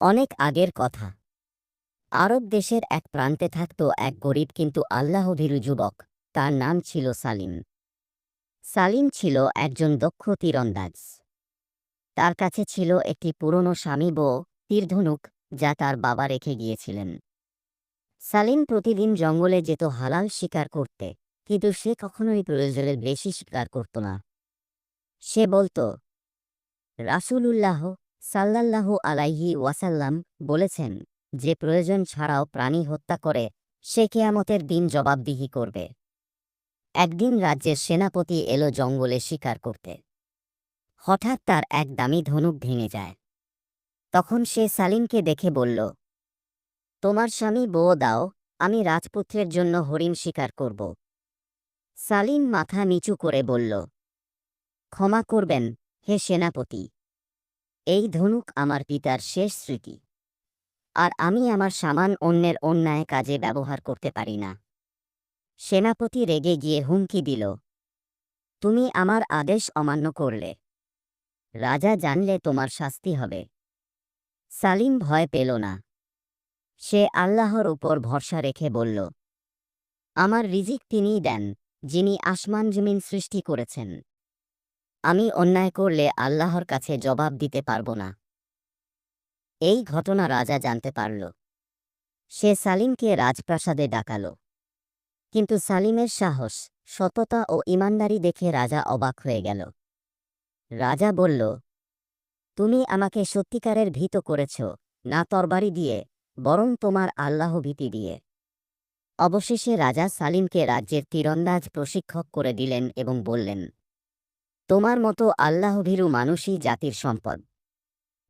অনেক আগের কথা। আরব দেশের এক প্রান্তে থাকত এক গরিব কিন্তু আল্লাহভীরু যুবক। তার নাম ছিল সালিম। সালিম ছিল একজন দক্ষ তীরন্দাজ। তার কাছে ছিল একটি পুরনো স্বামী বউ তীরধনুক, যা তার বাবা রেখে গিয়েছিলেন। সালিম প্রতিদিন জঙ্গলে যেত হালাল শিকার করতে, কিন্তু সে কখনোই প্রয়োজনের বেশি শিকার করত না। সে বলত, রাসূলুল্লাহ সাল্লাল্লাহু আলাইহি ওয়াসাল্লাম বলেছেন, যে প্রয়োজন ছাড়াও প্রাণী হত্যা করে সে কিয়ামতের দিন জবাবদিহি করবে। একদিন রাজ্যের সেনাপতি এলো জঙ্গলে শিকার করতে। হঠাৎ তার এক দামি ধনুক ভেঙে যায়। তখন সে সালিমকে দেখে বলল, তোমার স্বামী বউ দাও, আমি রাজপুত্রের জন্য হরিণ শিকার করব। সালিম মাথা নিচু করে বলল, ক্ষমা করবেন হে সেনাপতি, এই ধনুক আমার পিতার শেষ স্মৃতি, আর আমি আমার সামান অন্যের অন্যায় কাজে ব্যবহার করতে পারি না। সেনাপতি রেগে গিয়ে হুমকি দিল, তুমি আমার আদেশ অমান্য করলে, রাজা জানলে তোমার শাস্তি হবে। সালিম ভয় পেল না। সে আল্লাহর উপর ভরসা রেখে বলল, আমার রিজিক তিনিই দেন, যিনি আসমান জমিন সৃষ্টি করেছেন। আমি অন্যায় করলে আল্লাহর কাছে জবাব দিতে পারব না। এই ঘটনা রাজা জানতে পারল। সে সালিমকে রাজপ্রাসাদে ডাকাল। কিন্তু সালিমের সাহস, সততা ও ঈমানদারি দেখে রাজা অবাক হয়ে গেল। রাজা বলল, তুমি আমাকে সত্যিকারের ভীত করেছ, না তরবারি দিয়ে, বরং তোমার আল্লাহ ভীতি দিয়ে। অবশেষে রাজা সালিমকে রাজ্যের তীরন্দাজ প্রশিক্ষক করে দিলেন এবং বললেন, তোমার মতো আল্লাহভীরু মানুষই জাতির সম্পদ।